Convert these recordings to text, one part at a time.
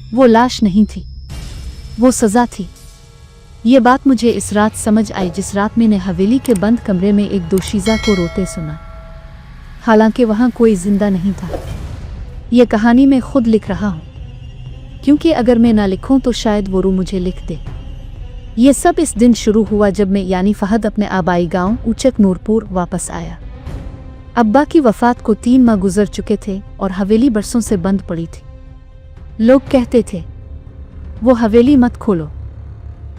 वो लाश नहीं थी, वो सज़ा थी। ये बात मुझे इस रात समझ आई जिस रात मैंने हवेली के बंद कमरे में एक दोशीज़ा को रोते सुना। हालांकि वहाँ कोई जिंदा नहीं था। ये कहानी मैं खुद लिख रहा हूँ, क्योंकि अगर मैं ना लिखूं तो शायद वो रूह मुझे लिख दे। ये सब इस दिन शुरू हुआ जब मैं यानी फहद अपने आबाई गांव उचक नूरपुर वापस आया। अब्बा की वफ़ात को 3 माह गुजर चुके थे और हवेली बरसों से बंद पड़ी थी। लोग कहते थे, वो हवेली मत खोलो,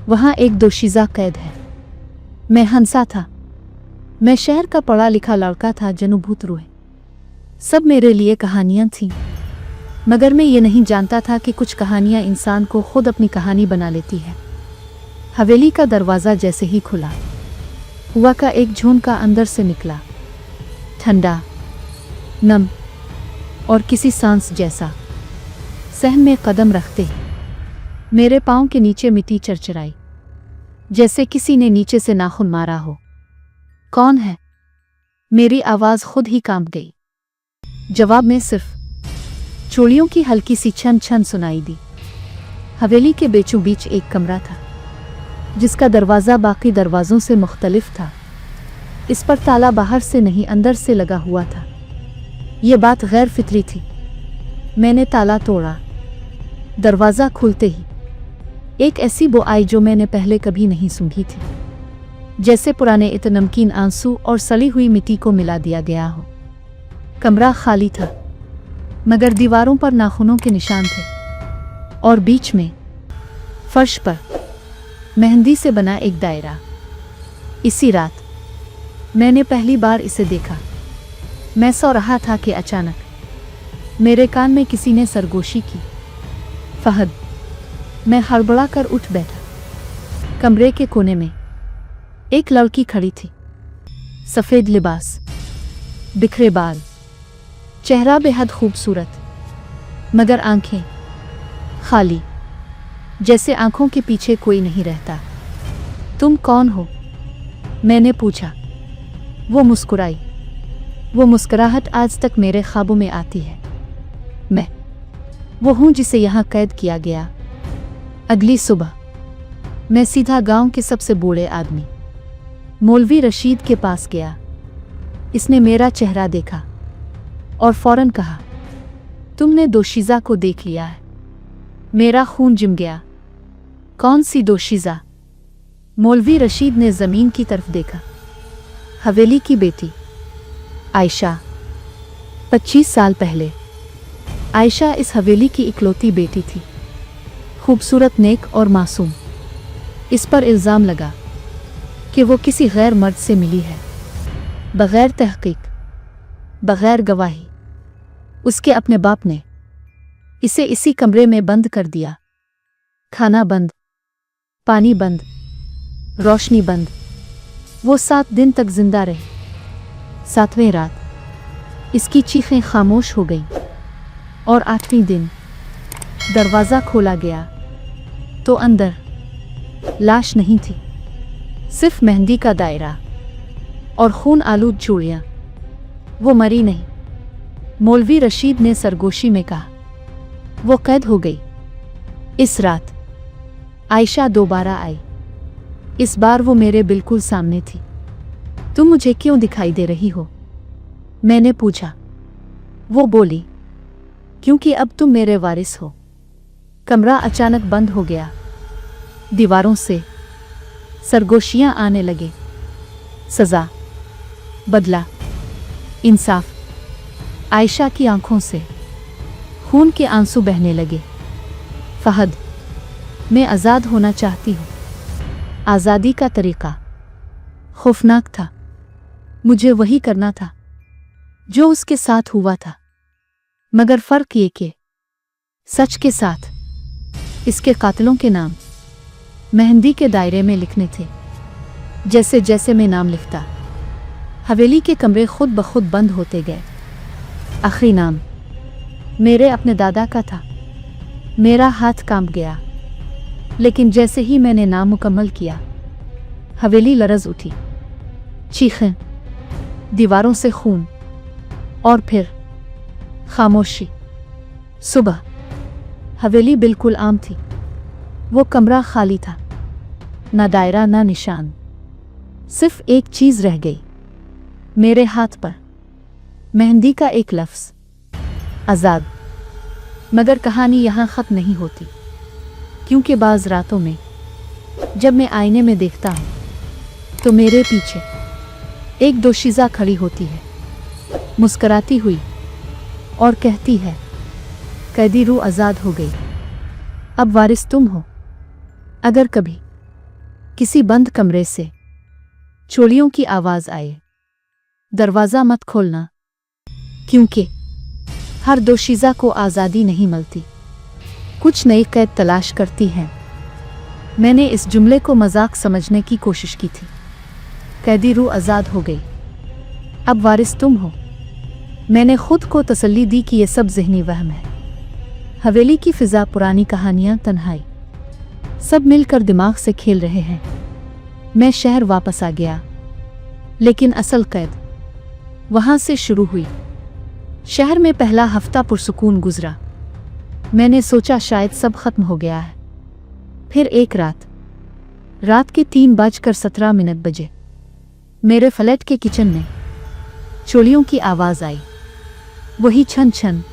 वहाँ एक दोशीज़ा कैद है। मैं हंसा था। मैं शहर का पढ़ा लिखा लड़का था, जनुभूत रूह। सब मेरे लिए कहानियाँ थीं, मगर मैं ये नहीं जानता था कि कुछ कहानियाँ इंसान को खुद अपनी कहानी बना लेती है। हवेली का दरवाज़ा जैसे ही खुला, हवा का एक झोंका अंदर से निकला, ठंडा, नम और किसी सांस जैसा। सहन में कदम रखते ही मेरे पाँव के नीचे मिट्टी चरचराई, जैसे किसी ने नीचे से नाखून मारा हो। कौन है? मेरी आवाज़ खुद ही कांप गई। जवाब में सिर्फ चूड़ियों की हल्की सी छन छन सुनाई दी। हवेली के बीचों बीच एक कमरा था, जिसका दरवाज़ा बाकी दरवाज़ों से मुख्तलिफ था। इस पर ताला बाहर से नहीं अंदर से लगा हुआ था। ये बात गैर फितरी थी। मैंने ताला तोड़ा। दरवाज़ा खुलते ही एक ऐसी बो आई जो मैंने पहले कभी नहीं सूंघी थी, जैसे पुराने नमकीन आंसू और सड़ी हुई मिट्टी को मिला दिया गया हो। कमरा खाली था, मगर दीवारों पर नाखूनों के निशान थे और बीच में फर्श पर मेहंदी से बना एक दायरा। इसी रात मैंने पहली बार इसे देखा। मैं सो रहा था कि अचानक मेरे कान में किसी ने सरगोशी की, फहद। मैं हड़बड़ा कर उठ बैठा। कमरे के कोने में एक लड़की खड़ी थी, सफ़ेद लिबास, बिखरे बाल, चेहरा बेहद खूबसूरत, मगर आंखें खाली, जैसे आंखों के पीछे कोई नहीं रहता। तुम कौन हो? मैंने पूछा। वो मुस्कुराई। वो मुस्कुराहट आज तक मेरे ख्वाबों में आती है। मैं वो हूँ जिसे यहाँ कैद किया गया। अगली सुबह मैं सीधा गांव के सबसे बूढ़े आदमी मौलवी रशीद के पास गया। इसने मेरा चेहरा देखा और फौरन कहा, तुमने दोशीज़ा को देख लिया है। मेरा खून जिम गया। कौन सी दोशीज़ा? मौलवी रशीद ने ज़मीन की तरफ देखा। हवेली की बेटी आयशा। 25 साल पहले आयशा इस हवेली की इकलौती बेटी थी, खूबसूरत, नेक और मासूम। इस पर इल्ज़ाम लगा कि वो किसी गैर मर्द से मिली है, बग़ैर तहक़ीक़, बग़ैर गवाही। उसके अपने बाप ने इसे इसी कमरे में बंद कर दिया। खाना बंद, पानी बंद, रोशनी बंद। वो 7 दिन तक जिंदा रही। 7वें रात इसकी चीखें खामोश हो गईं और 8वें दिन दरवाज़ा खोला गया तो अंदर लाश नहीं थी, सिर्फ मेहंदी का दायरा और खून आलूद चूड़ियाँ। वो मरी नहीं, मौलवी रशीद ने सरगोशी में कहा। वो कैद हो गई। इस रात आयशा दोबारा आई। इस बार वो मेरे बिल्कुल सामने थी। तुम मुझे क्यों दिखाई दे रही हो? मैंने पूछा। वो बोली, क्योंकि अब तुम मेरे वारिस हो। कमरा अचानक बंद हो गया। दीवारों से सरगोशियां आने लगे। सज़ा, बदला, इंसाफ। आयशा की आंखों से खून के आंसू बहने लगे। फहद, मैं आज़ाद होना चाहती हूँ। आज़ादी का तरीक़ा खौफनाक था। मुझे वही करना था जो उसके साथ हुआ था, मगर फ़र्क ये कि सच के साथ इसके कातिलों के नाम मेहंदी के दायरे में लिखने थे। जैसे जैसे मैं नाम लिखता, हवेली के कमरे खुद ब खुद बंद होते गए। आखिरी नाम मेरे अपने दादा का था। मेरा हाथ कांप गया, लेकिन जैसे ही मैंने नाम मुकम्मल किया, हवेली लरज़ उठी। चीखें, दीवारों से खून और फिर खामोशी। सुबह हवेली बिल्कुल आम थी। वो कमरा खाली था, ना दायरा ना निशान। सिर्फ एक चीज रह गई, मेरे हाथ पर मेहंदी का एक लफ्ज, आज़ाद। मगर कहानी यहाँ ख़त्म नहीं होती, क्योंकि बाज़ रातों में जब मैं आईने में देखता हूँ तो मेरे पीछे एक दोशीज़ा खड़ी होती है, मुस्कराती हुई, और कहती है, कैदी रूह आज़ाद हो गई, अब वारिस तुम हो। अगर कभी किसी बंद कमरे से चोलियों की आवाज़ आए, दरवाज़ा मत खोलना, क्योंकि हर दोशीज़ा को आज़ादी नहीं मिलती, कुछ नई कैद तलाश करती हैं। मैंने इस जुमले को मजाक समझने की कोशिश की थी। कैदी रूह आज़ाद हो गई, अब वारिस तुम हो। मैंने खुद को तसल्ली दी कि यह सब ज़हनी वहम है। हवेली की फ़िज़ा, पुरानी कहानियाँ, तन्हाई, सब मिलकर दिमाग से खेल रहे हैं। मैं शहर वापस आ गया, लेकिन असल कैद वहाँ से शुरू हुई। शहर में पहला हफ्ता पुरसुकून गुजरा। मैंने सोचा शायद सब खत्म हो गया है। फिर एक रात के 3:17 बजे मेरे फ्लैट के किचन में चोलियों की आवाज़ आई। वही छन छन।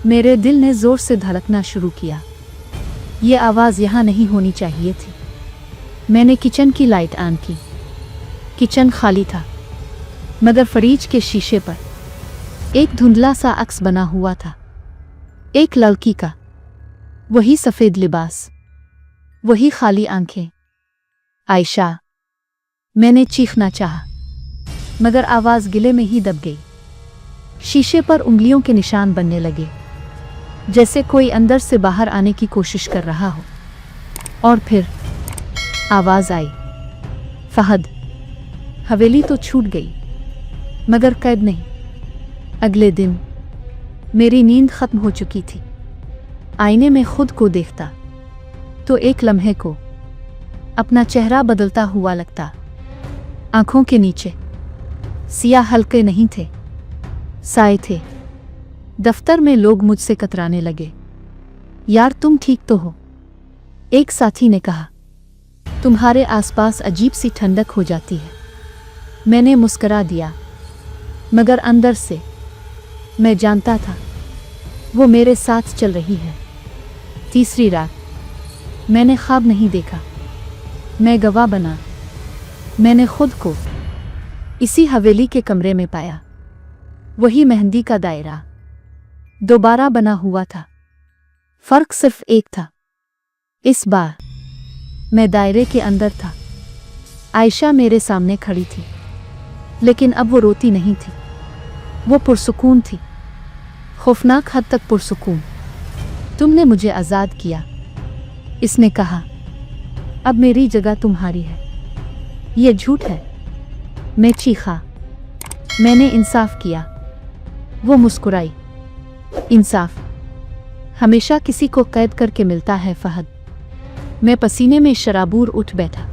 मेरे दिल ने ज़ोर से धड़कना शुरू किया। ये आवाज़ यहाँ नहीं होनी चाहिए थी। मैंने किचन की लाइट ऑन की। किचन खाली था, मगर फ्रिज के शीशे पर एक धुंधला सा अक्स बना हुआ था, एक लड़की का। वही सफ़ेद लिबास, वही खाली आंखें। आयशा, मैंने चीखना चाहा, मगर आवाज़ गिले में ही दब गई। शीशे पर उंगलियों के निशान बनने लगे, जैसे कोई अंदर से बाहर आने की कोशिश कर रहा हो। और फिर आवाज़ आई, फहद। हवेली तो छूट गई, मगर कैद नहीं। अगले दिन मेरी नींद खत्म हो चुकी थी। आईने में खुद को देखता तो एक लम्हे को अपना चेहरा बदलता हुआ लगता। आंखों के नीचे सियाह हल्के नहीं थे, साए थे। दफ्तर में लोग मुझसे कतराने लगे। यार तुम ठीक तो हो? एक साथी ने कहा। तुम्हारे आसपास अजीब सी ठंडक हो जाती है। मैंने मुस्करा दिया, मगर अंदर से मैं जानता था वो मेरे साथ चल रही है। तीसरी रात मैंने ख्वाब नहीं देखा, मैं गवाह बना। मैंने खुद को इसी हवेली के कमरे में पाया। वही मेहंदी का दायरा दोबारा बना हुआ था। फर्क सिर्फ एक था, इस बार मैं दायरे के अंदर था। आयशा मेरे सामने खड़ी थी, लेकिन अब वो रोती नहीं थी। वो पुरसुकून थी, खौफनाक हद तक पुरसुकून। तुमने मुझे आज़ाद किया, इसने कहा। अब मेरी जगह तुम्हारी है। ये झूठ है। मैं चीखा। मैंने इंसाफ किया। वो मुस्कुराई। इंसाफ हमेशा किसी को कैद करके मिलता है फहद। मैं पसीने में शराबूर उठ बैठा।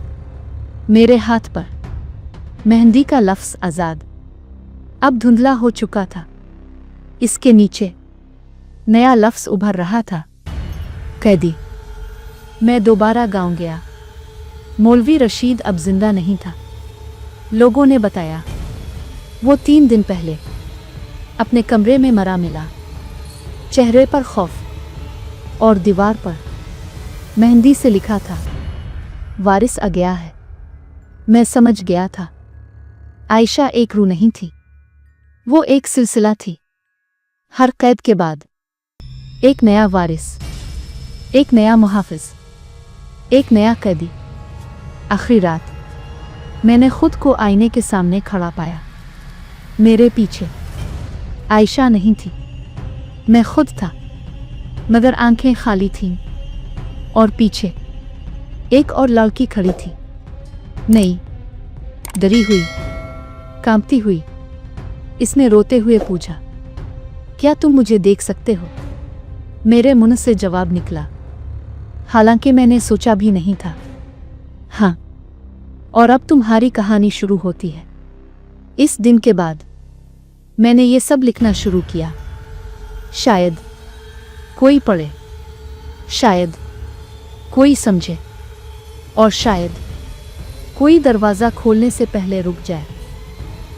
मेरे हाथ पर मेहंदी का लफ्ज़ आज़ाद अब धुंधला हो चुका था। इसके नीचे नया लफ्ज़ उभर रहा था, कैदी। मैं दोबारा गांव गया। मौलवी रशीद अब जिंदा नहीं था। लोगों ने बताया वो 3 दिन पहले अपने कमरे में मरा मिला। चेहरे पर खौफ और दीवार पर मेहंदी से लिखा था, वारिस आ गया है। मैं समझ गया था आयशा एक रूह नहीं थी, वो एक सिलसिला थी। हर कैद के बाद एक नया वारिस, एक नया मुहाफिज, एक नया कैदी। आखिरी रात मैंने खुद को आईने के सामने खड़ा पाया। मेरे पीछे आयशा नहीं थी, मैं खुद था, मगर आंखें खाली थीं। और पीछे एक और लड़की खड़ी थी, नई, डरी हुई, कांपती हुई। इसने रोते हुए पूछा, क्या तुम मुझे देख सकते हो? मेरे मुंह से जवाब निकला, हालांकि मैंने सोचा भी नहीं था। हाँ, और अब तुम्हारी कहानी शुरू होती है। इस दिन के बाद मैंने ये सब लिखना शुरू किया। शायद कोई पढ़े, शायद कोई समझे और शायद कोई दरवाज़ा खोलने से पहले रुक जाए,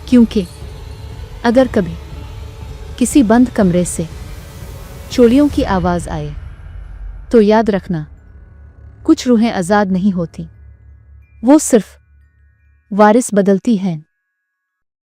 क्योंकि अगर कभी किसी बंद कमरे से चोरियों की आवाज़ आए तो याद रखना, कुछ रूहें आज़ाद नहीं होती, वो सिर्फ वारिस बदलती हैं।